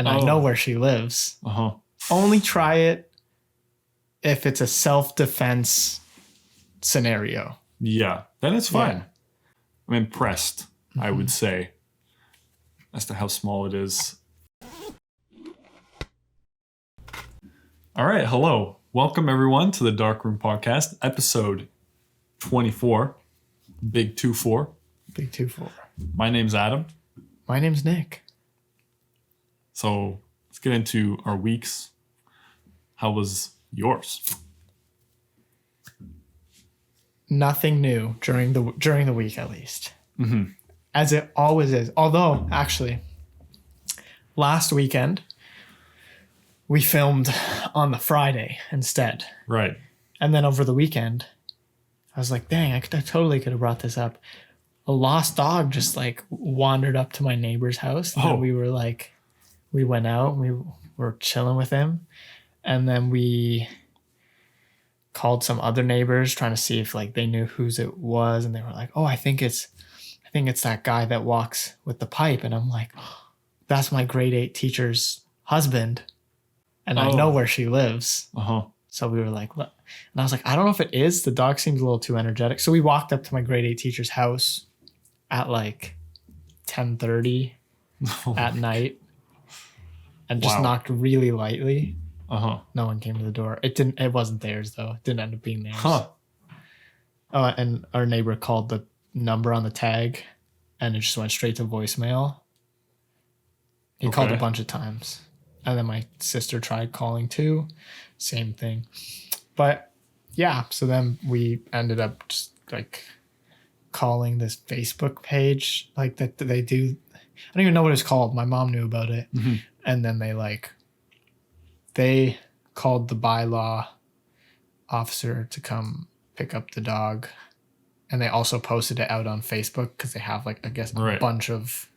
and I know where she lives. Only try it if it's a self-defense scenario. Yeah, then it's fine. Yeah. I'm impressed, I would say, as to how small it is. All right, hello. Welcome, everyone, to the Dark Room Podcast, episode 24. Big 2-4. Big 2-4. My name's Adam. My name's Nick. So let's get into our weeks. How was yours? Nothing new during the week, at least. Mm-hmm. As it always is. Although, actually, last weekend, we filmed on the Friday instead. Right. And then over the weekend, I was like, dang, I totally could have brought this up. A lost dog just like wandered up to my neighbor's house. And we went out, we were chilling with him. And then we called some other neighbors trying to see if like they knew whose it was. And they were like, oh, I think it's that guy that walks with the pipe. And I'm like, oh, that's my grade 8 teacher's husband. And I know where she lives. So we were like, look. And I was like, I don't know if it is. The dog seems a little too energetic. So we walked up to my grade 8 teacher's house at like 10:30 at night and just knocked really lightly. No one came to the door. It wasn't theirs though. It didn't end up being theirs. Oh, and our neighbor called the number on the tag and it just went straight to voicemail. He called a bunch of times. And then my sister tried calling too. Same thing. But yeah, so then we ended up just like calling this Facebook page like that they do. I don't even know what it's called. My mom knew about it. Mm-hmm. And then they called the bylaw officer to come pick up the dog. And they also posted it out on Facebook because they have like, I guess, a bunch of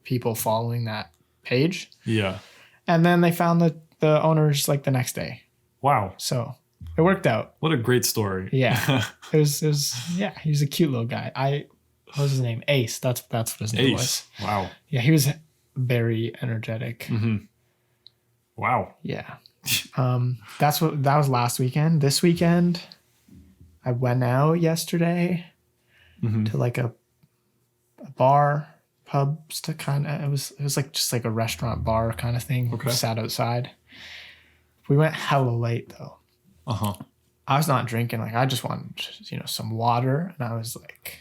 people following that page. Yeah. And then they found the owners like the next day. Wow. So it worked out. What a great story. Yeah. It was he was a cute little guy. What was his name? Ace. That's what his name was. Wow. Yeah, he was very energetic. Mm-hmm. Wow. Yeah. That was last weekend. This weekend, I went out yesterday to like a bar. Pubs to kind of it was like just like a restaurant bar kind of thing. Okay. We sat outside. We went hella late though. I was not drinking. Like I just wanted some water, and I was like,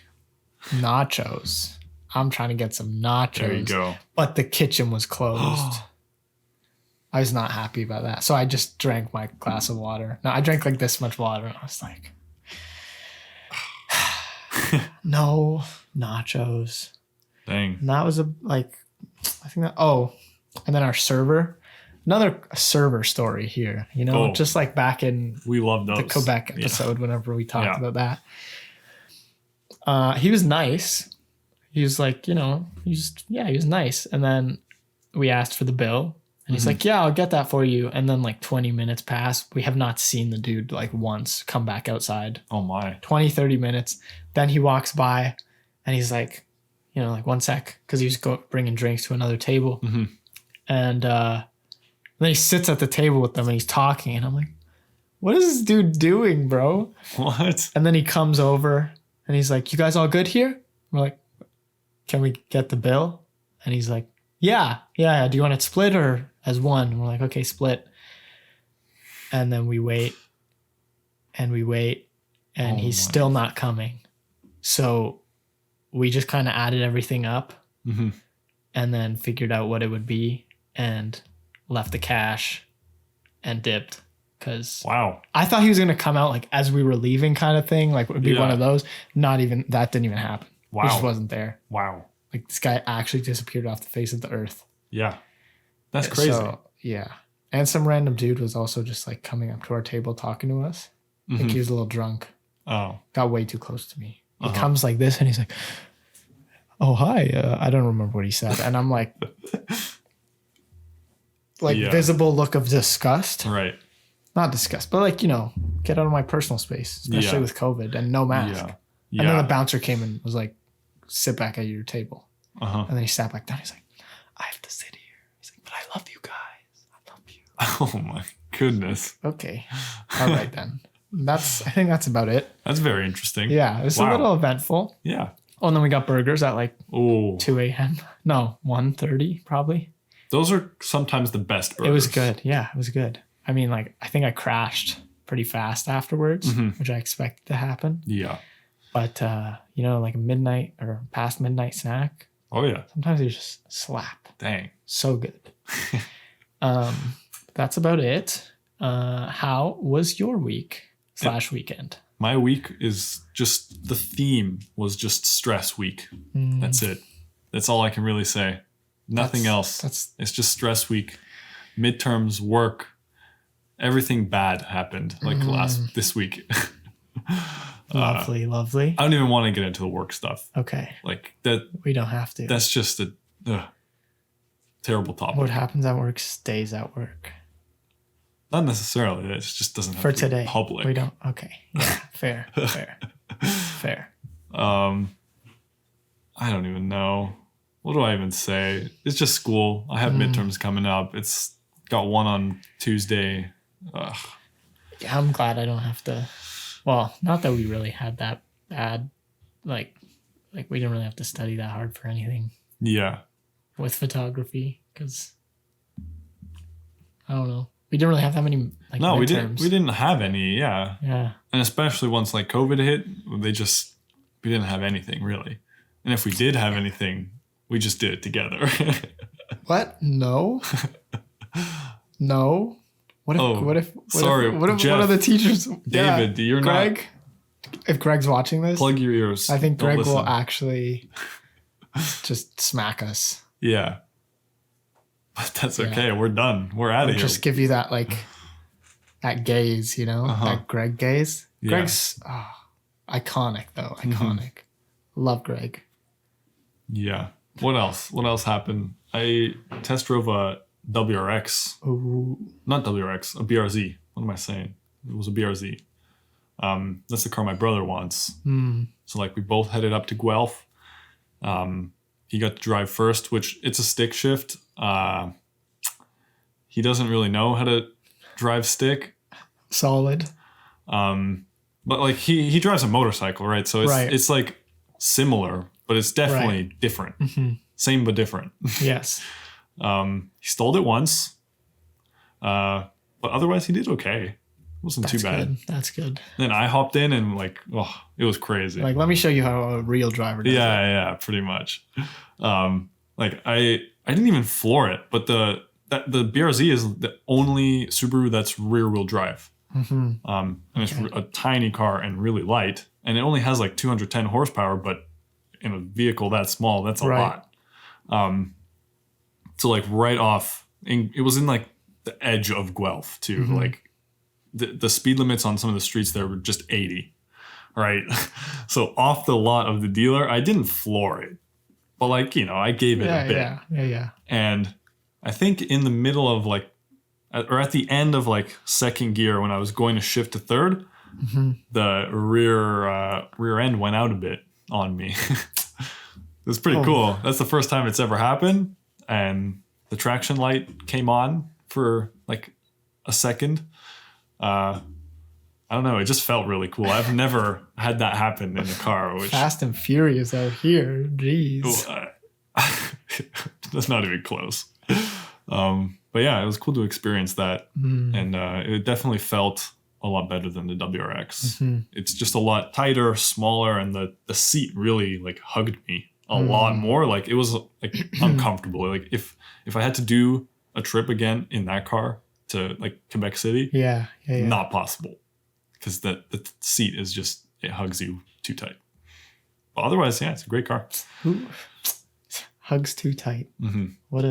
nachos. I'm trying to get some nachos. There you go. But the kitchen was closed. I was not happy about that, so I just drank my glass of water. No, I drank like this much water, and I was like, no nachos. Dang. And that was and then our server, another server story here, just like back in we love those. The Quebec episode, whenever we talked about that. He was nice. He was like, he was nice. And then we asked for the bill and he's like, yeah, I'll get that for you. And then like 20 minutes passed. We have not seen the dude like once come back outside. Oh my. 20, 30 minutes. Then he walks by and he's like, like 1 sec, because he was bringing drinks to another table. Mm-hmm. And then he sits at the table with them and he's talking. And I'm like, what is this dude doing, bro? What? And then he comes over and he's like, you guys all good here? We're like, can we get the bill? And he's like, yeah. Do you want it split or as one? And we're like, okay, split. And then we wait. And he's still not coming. So we just kind of added everything up and then figured out what it would be and left the cash and dipped because I thought he was going to come out like as we were leaving kind of thing. Like it would be one of those. That didn't even happen. Wow. He just wasn't there. Wow. Like this guy actually disappeared off the face of the earth. Yeah. That's crazy. So, yeah. And some random dude was also just like coming up to our table talking to us. I think he was a little drunk. Oh. Got way too close to me. He comes like this and he's like, oh, hi. I don't remember what he said. And I'm like visible look of disgust. Right. Not disgust, but like, get out of my personal space, especially with COVID and no mask. Yeah. And then the bouncer came and was like, sit back at your table. And then he sat back down. He's like, I have to sit here. He's like, but I love you guys. Oh my goodness. Okay. All right then. I think that's about it. That's very interesting. Yeah, it was a little eventful. Yeah. Oh, and then we got burgers at like Oh, 2 a.m. No, 1:30 probably. those are sometimes the best burgers. It was good. Yeah, it was good. I mean, like, I think I crashed pretty fast afterwards, which I expected to happen. Yeah. But, like a midnight or past midnight snack, Oh yeah. sometimes they just slap. Dang. So good. That's about it. How was your week / weekend? My week is just, the theme was just stress week. That's it. That's all I can really say. Nothing else. It's just stress week. Midterms, work, everything bad happened like this week. Lovely. I don't even want to get into the work stuff. Okay. Like that. We don't have to. That's just a terrible topic. What happens at work stays at work. Not necessarily. It just doesn't have For to be today. public. We don't. Okay. Yeah. Fair. Fair. I don't even know. What do I even say? It's just school. I have midterms coming up. It's got one on Tuesday. Ugh. Yeah, I'm glad I don't have to. Well, not that we really had that bad. Like we didn't really have to study that hard for anything Yeah. with photography because I don't know. We didn't really have that many like No, midterms. we didn't have any. Yeah. Yeah. And especially once like COVID hit, we didn't have anything really. And if we did have anything, we just did it together. What? No. No. What if Jeff, one of the teachers, David, you're Greg? If Greg's watching this, plug your ears. I think Don't Greg listen. will actually just smack us. Yeah. But that's okay. We're done. We're out of here. Just give you that that gaze, that Greg gaze. Yeah. Greg's iconic though. Iconic. Love Greg. Yeah. What else? What else happened? I test drove a WRX. Ooh. Not WRX, a BRZ. What am I saying? It was a BRZ. That's the car my brother wants. So like we both headed up to Guelph. He got to drive first, which it's a stick shift. He doesn't really know how to drive stick. Solid. But like he drives a motorcycle, right? So it's like similar, but it's definitely different. Same but different. Yes. He stalled it once. But otherwise he did okay. It wasn't too bad. Good. That's good. Then I hopped in and it was crazy. Like, let me show you how a real driver does it. Yeah, pretty much. I didn't even floor it, but the BRZ is the only Subaru that's rear wheel drive. And it's a tiny car and really light, and it only has like 210 horsepower, but in a vehicle that small, that's a lot. So like right off, it was in like the edge of Guelph too. Like the speed limits on some of the streets there were just 80. Right. So off the lot of the dealer, I didn't floor it, but like, I gave it a bit. Yeah. And I think in the middle of or at the end of second gear, when I was going to shift to third, the rear end went out a bit on me. It was pretty cool. That's the first time it's ever happened. And the traction light came on for like a second. I don't know. It just felt really cool. I've never had that happen in a car. Fast and Furious out here. Jeez. That's not even close. But yeah, it was cool to experience that. And it definitely felt a lot better than the WRX. It's just a lot tighter, smaller, and the seat really hugged me a lot more. It was uncomfortable. If I had to do a trip again in that car to Quebec City, yeah. Not possible. Because the seat is just, it hugs you too tight. But otherwise, yeah, it's a great car. Ooh. Hugs too tight. What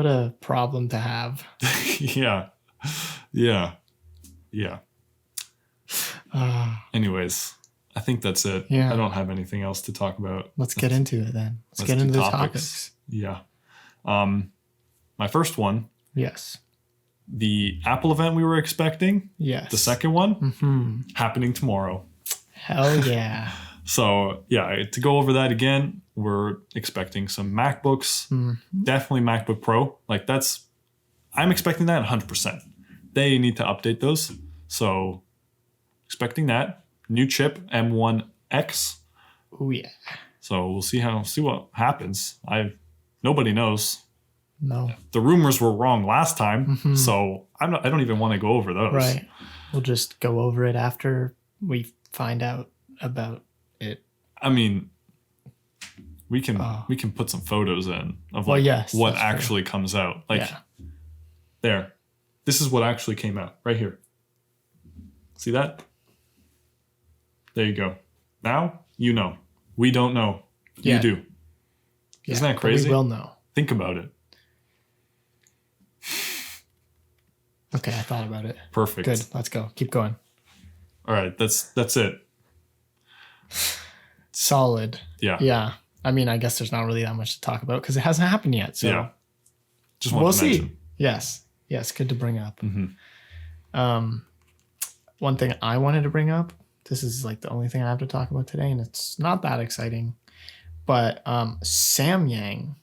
a problem to have. Yeah. Anyways, I think that's it. Yeah. I don't have anything else to talk about. Let's get into it then. Let's get into the topics. Yeah. My first one. Yes. The Apple event we were expecting. Yes. The second one. Happening tomorrow. Hell yeah. So yeah, to go over that again, we're expecting some MacBooks. Definitely MacBook Pro. I'm expecting that 100%. They need to update those. So expecting that. New chip, M1X. Oh yeah. So we'll see what happens. Nobody knows. No. The rumors were wrong last time, so I don't even want to go over those. Right. We'll just go over it after we find out about it. I mean, we can put some photos in of Well, like yes, what that's actually comes out. Like Yeah. there. This is what actually came out right here. See that? There you go. Now you know. We don't know. Yeah. You do. Isn't that but crazy? We will know. Think about it. Okay, I thought about it. Perfect. Good. Let's go. Keep going. All right, that's it. Solid. Yeah. Yeah. I mean, I guess there's not really that much to talk about because it hasn't happened yet. So Yeah. Just want we'll to see. mention. Yes. Yes. Good to bring up. Mm-hmm. One thing I wanted to bring up. This is like the only thing I have to talk about today, and it's not that exciting. But Samyang,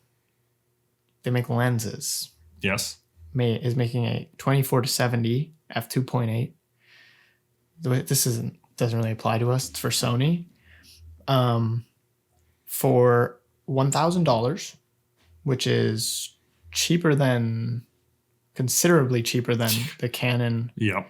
they make lenses. Yes. Is making a 24-70 f2.8. This doesn't really apply to us. It's for Sony. For $1,000, which is considerably cheaper than the Canon. Yeah.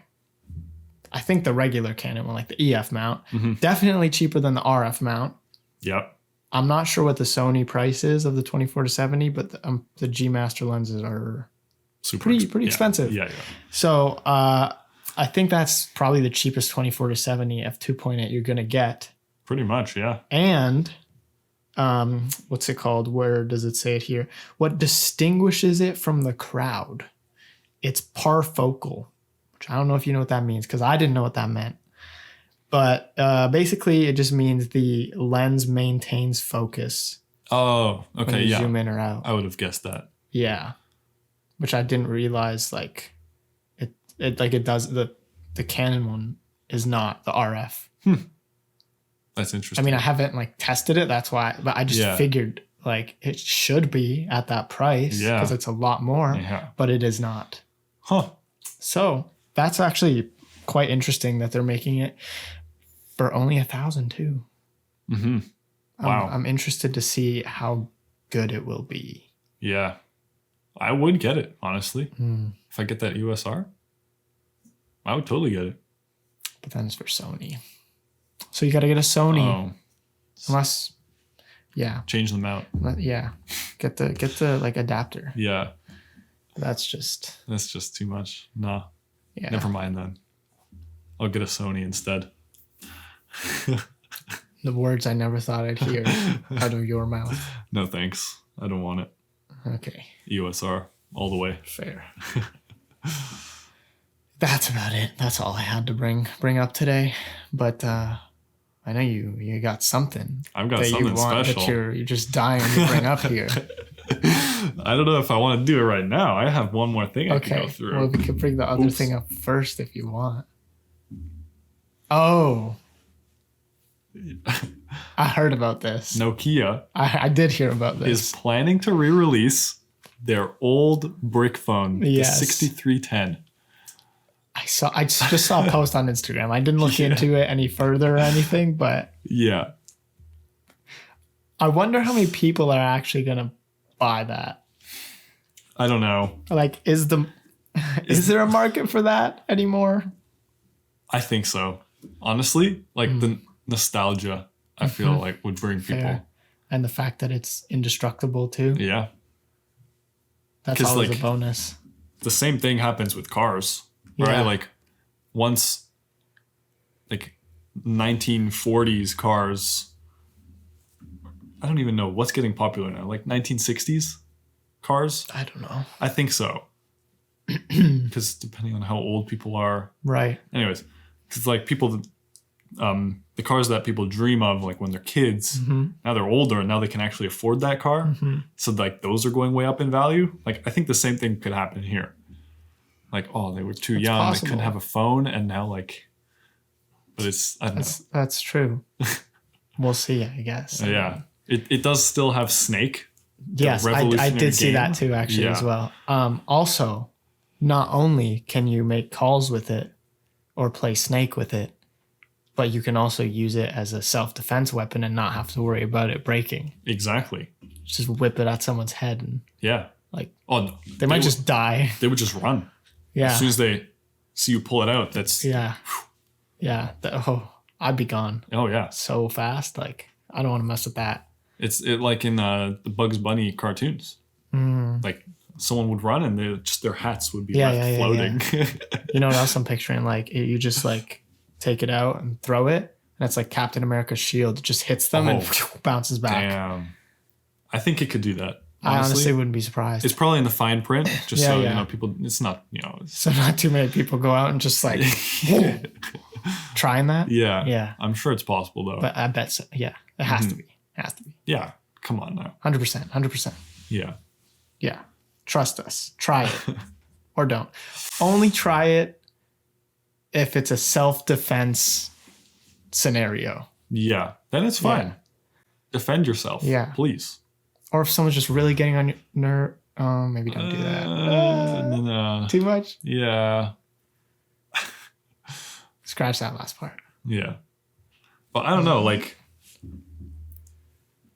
I think the regular Canon one, like the EF mount, Mm-hmm. definitely cheaper than the RF mount. Yep. I'm not sure what the Sony price is of the 24-70, but the G Master lenses are pretty expensive. Yeah. So I think that's probably the cheapest 24-70 f2.8 you're gonna get. Pretty much, yeah. And what's it called? Where does it say it here? What distinguishes it from the crowd? It's parfocal, which I don't know if you know what that means because I didn't know what that meant. But basically, it just means the lens maintains focus. Oh, When okay, you yeah. zoom in or out. I would have guessed that. Yeah, which I didn't realize. Like it does. The Canon one is not the RF. That's I interesting. mean, I haven't like tested it. That's why, but I just figured like it should be at that price because it's a lot more. Yeah. But it is not. Huh. So that's actually quite interesting that they're making it for only $1,000 too. Mm-hmm. Wow. I'm interested to see how good it will be. Yeah. I would get it, honestly. If I get that USR, I would totally get it. But then it's for Sony. So you got to get a Sony. Oh, Unless, yeah. change them out. Yeah. Get the like adapter. Yeah. That's just too much. Nah. yeah. Never mind then. I'll get a Sony instead. The words I never thought I'd hear out of your mouth. No thanks. I don't want it. Okay. USR all the way. Fair. That's about it. That's all I had to bring up today. But I know you got something. I've got that something you want, special. that you're just dying to bring up here. I don't know if I want to do it right now. I have one more thing I can go Okay. through. Well, we could bring the other thing up first if you want. Oh. I heard about this. Nokia I did hear about this. is planning to re-release their old brick phone, the 6310. I just saw a post on Instagram. I didn't look into it any further or anything, but Yeah. I wonder how many people are actually gonna buy that. I don't know. Like, is there a market for that anymore? I think so. Honestly, like the nostalgia, I feel like would bring people. Fair. And the fact that it's indestructible too. Yeah. That's 'Cause, always like, a bonus. The same thing happens with cars, right? Yeah. Like once, like 1940s cars, I don't even know what's getting popular now. Like 1960s cars? I don't know. I think so. Because depending on how old people are. Right. Anyways, because like people, the cars that people dream of, like when they're kids, now they're older and now they can actually afford that car. So like those are going way up in value. Like I think the same thing could happen here. Like, oh, they were too young, possible. they couldn't have a phone, and now like, but it's, I don't know. That's true. We'll see, I guess. Yeah. It does still have Snake. Yes, I revolutionary did see game. that too, actually, Yeah. as well. Also, not only can you make calls with it or play Snake with it, but you can also use it as a self-defense weapon and not have to worry about it breaking. Exactly. Just whip it at someone's head and like, oh, they might just die. They would just run. Yeah. As soon as they see you pull it out, that's I'd be gone. Oh yeah, so fast. Like, I don't want to mess with that. It's like in the Bugs Bunny cartoons. Like someone would run and their hats would be left floating. Yeah. You know what else I'm picturing? Like you just like take it out and throw it, and it's like Captain America's shield. It just hits them and bounces back. Damn. I think it could do that. I honestly wouldn't be surprised. It's probably in the fine print, just so you know people. It's not So not too many people go out and just like trying that. Yeah. I'm sure it's possible though. But I bet so. Yeah, it has to be. Has to be. Yeah. Come on now. 100%. Yeah. Yeah. Trust us. Try it or don't. Only try it if it's a self-defense scenario. Yeah. Then it's fine. Yeah. Defend yourself. Yeah. Please. Or if someone's just really getting on your nerve, maybe don't do that. No. Too much? Yeah. Scratch that last part. Yeah. But I don't know, like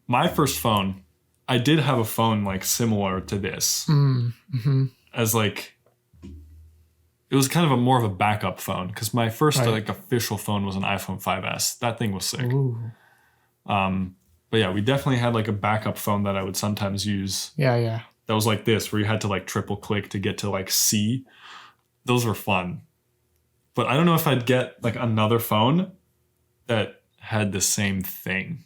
my first phone, I did have a phone like similar to this. As like it was kind of more of a backup phone because my first like official phone was an iPhone 5S. That thing was sick. Ooh. But yeah, we definitely had like a backup phone that I would sometimes use. Yeah. That was like this, where you had to like triple click to get to like C. Those were fun. But I don't know if I'd get like another phone that had the same thing.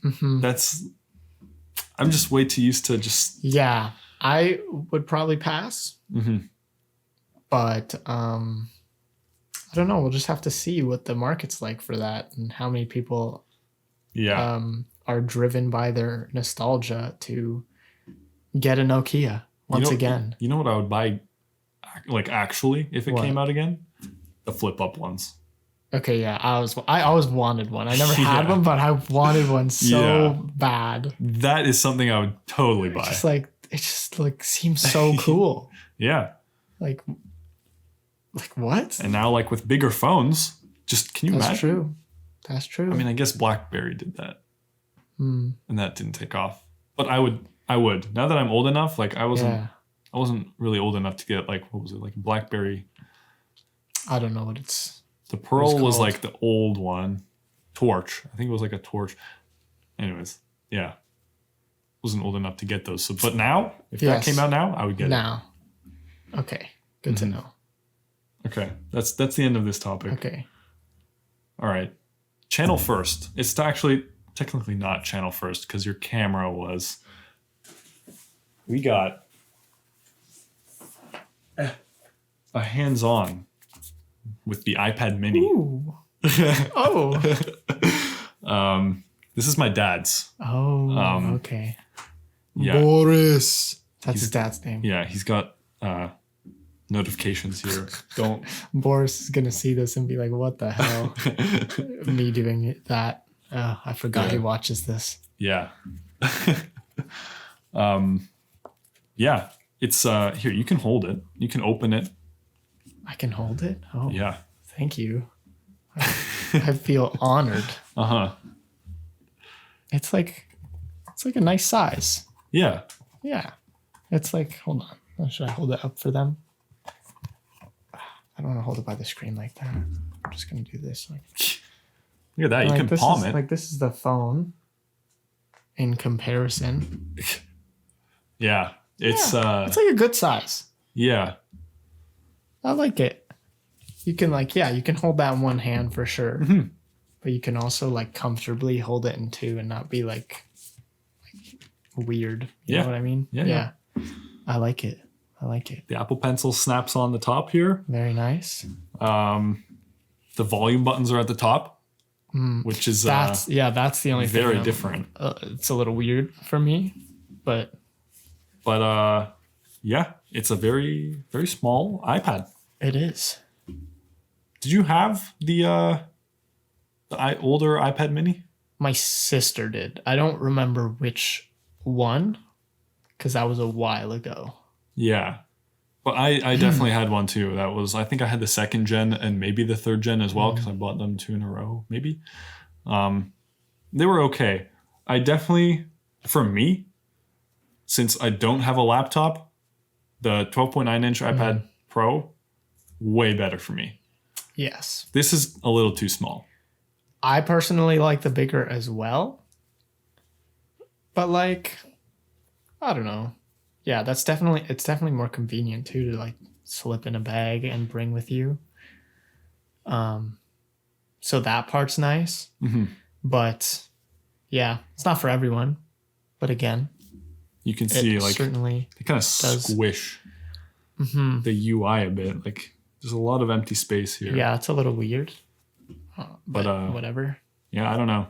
I'm just way too used to just. Yeah, I would probably pass. But I don't know. We'll just have to see what the market's like for that and how many people are driven by their nostalgia to get a Nokia again. You know what I would buy, like actually, if it came out again? The flip up ones. Okay, yeah. I always wanted one. I never had one, but I wanted one so bad. That is something I would totally buy. It just seems so cool. Yeah. Like what? And now like with bigger phones, can you imagine? That's true. I mean, I guess BlackBerry did that. And that didn't take off. But I would. Now that I'm old enough, like I wasn't really old enough to get like, what was it? Like BlackBerry. I don't know what it's. The Pearl was like the old one. Torch. I think it was like a Torch. Anyways, yeah. Wasn't old enough to get those. So, but now, if that came out now, I would get it. Now. Okay. Good to know. Okay. That's the end of this topic. Okay. All right. Channel first. It's actually technically not channel first because your camera was. We got a hands-on with the iPad Mini. Ooh. Oh. This is my dad's. Oh. Okay. Yeah. Boris. That's his dad's name. Yeah, he's got notifications here. Don't. Boris is gonna see this and be like, "What the hell?" Me doing that. Oh, I forgot he watches this. Yeah. Yeah. It's here. You can hold it. You can open it. I can hold it. Oh. Yeah. Thank you. I feel honored. It's like a nice size. Yeah. Yeah. It's like, hold on. Should I hold it up for them? I don't want to hold it by the screen like that. I'm just gonna do this. Like, look at that. You can palm it. Like this is the phone in comparison. Yeah. It's like a good size. Yeah. I like it. You can you can hold that in one hand for sure. But you can also like comfortably hold it in two and not be like weird. You know what I mean? Yeah. I like it. The Apple Pencil snaps on the top here. Very nice. The volume buttons are at the top, which is that's the only thing. Very different. It's a little weird for me, but yeah, it's a very, very small iPad. It is. Did you have the older iPad Mini? My sister did. I don't remember which one, because that was a while ago. Yeah. But I definitely had one too. That was, I think I had the 2nd gen and maybe the 3rd gen as well, because I bought them 2 in a row, maybe. They were okay. I definitely, for me, since I don't have a laptop, the 12.9-inch iPad Pro, way better for me. Yes. This is a little too small. I personally like the bigger as well. But like, I don't know. Yeah, it's definitely more convenient too to like slip in a bag and bring with you. So that part's nice. Mm-hmm. But yeah, it's not for everyone. But again, you can see like certainly they kind of squish the UI a bit. Like there's a lot of empty space here. Yeah, it's a little weird. But whatever. Yeah, I don't know.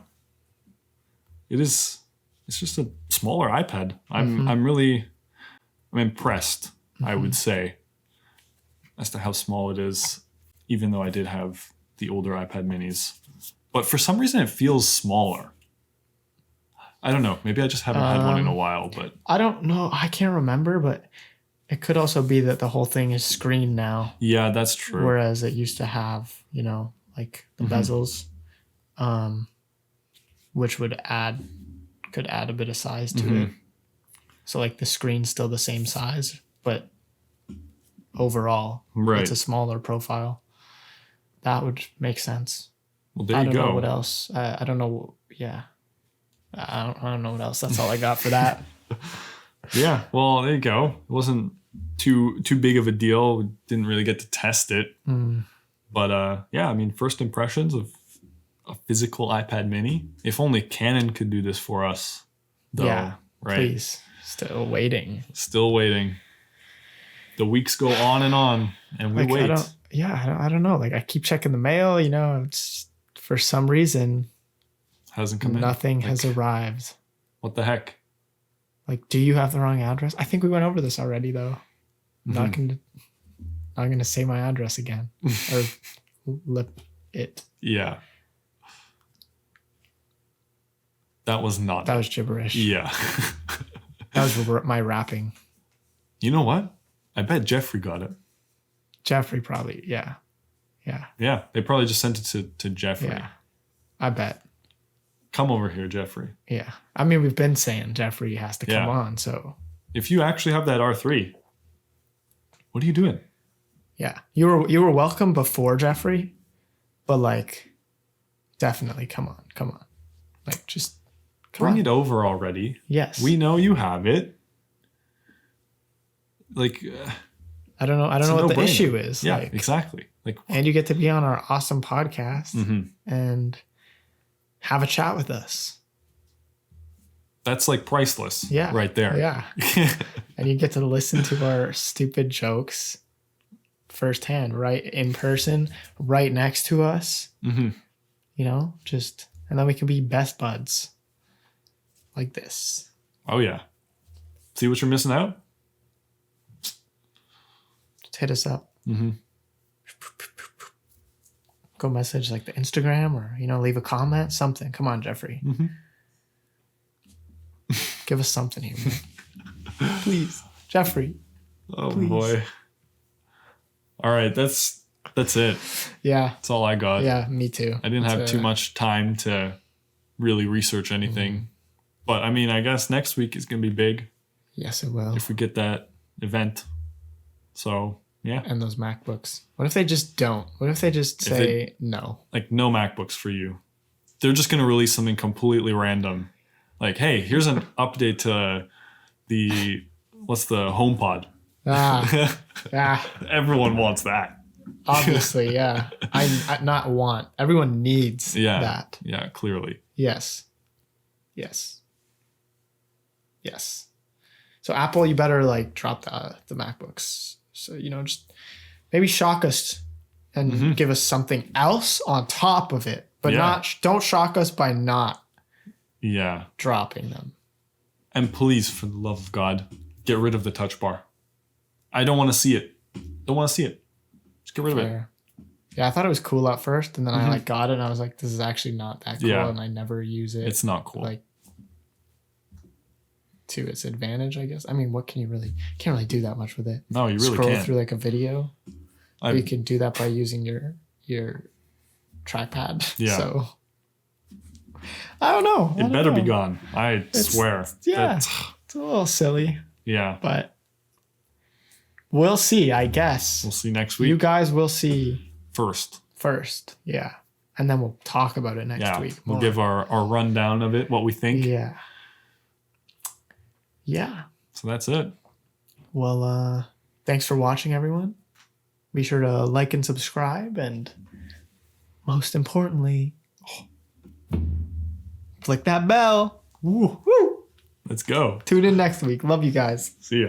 It's just a smaller iPad. I'm impressed, I would say, as to how small it is, even though I did have the older iPad minis. But for some reason, it feels smaller. I don't know. Maybe I just haven't had one in a while, but I don't know. I can't remember, but it could also be that the whole thing is screened now. Yeah, that's true. Whereas it used to have, like the bezels, which could add a bit of size to it. So like the screen's still the same size, but overall, it's a smaller profile. That would make sense. Well, there you go. I don't know what else. I don't know. Yeah. I don't know what else. That's all I got for that. Yeah. Well, there you go. It wasn't too big of a deal. We didn't really get to test it. But yeah, I mean, first impressions of a physical iPad mini. If only Canon could do this for us, though. Yeah, right? Please. Still waiting. The weeks go on, and we wait. I don't know. Like I keep checking the mail, it's for some reason hasn't come in. Nothing has arrived. What the heck? Like, do you have the wrong address? I think we went over this already, though. Not gonna say my address again or lip it. Yeah. That was gibberish. Yeah. That was my rapping. You know what? I bet Jeffrey got it. Jeffrey probably, yeah. Yeah, they probably just sent it to Jeffrey. Yeah, I bet. Come over here, Jeffrey. Yeah. I mean, we've been saying Jeffrey has to come on, so. If you actually have that R3, what are you doing? Yeah. You were welcome before Jeffrey, but like, definitely come on. Like, just bring it over already. Yes. We know you have it. Like, I don't know what the issue is. Yeah, exactly. Like, and you get to be on our awesome podcast and have a chat with us. That's like priceless. Yeah. Right there. Yeah. And you get to listen to our stupid jokes firsthand, right in person, right next to us. And then we can be best buds like this. Oh, yeah. See what you're missing out? Just hit us up. Go message like the Instagram or, leave a comment, something. Come on, Jeffrey. Give us something here. Please. Jeffrey. Oh, please. Boy. All right. That's it. Yeah. That's all I got. Yeah, me too. I didn't have too much time to really research anything. But, I mean, I guess next week is going to be big. Yes, it will. If we get that event. So, yeah. And those MacBooks. What if they just don't? What if they just say no? Like, no MacBooks for you. They're just going to release something completely random. Like, hey, here's an update to the HomePod. Everyone wants that. Obviously, yeah. I not want. Everyone needs that. Yeah, clearly. Yes. So Apple, you better like drop the MacBooks. So, just maybe shock us and give us something else on top of it. But don't shock us by not dropping them. And please, for the love of God, get rid of the touch bar. I don't want to see it. Just get rid of it. Yeah, I thought it was cool at first, and then I got it, and I was like, "This is actually not that cool," and I never use it. It's not cool. Like, to its advantage, I guess. I mean, what can you really can't really do that much with it. No, you really Scroll can't. through like a video. You can do that by using your trackpad. Yeah. So I don't know. It better be gone. I swear. Yeah. It's a little silly. Yeah. But we'll see, I guess. We'll see next week. You guys will see first. Yeah. And then we'll talk about it next week. We'll give our rundown of it, what we think. Yeah. Yeah. So that's it. Well, thanks for watching, everyone. Be sure to like and subscribe, and most importantly, click that bell. Woo. Let's go. Tune in next week. Love you guys. See ya.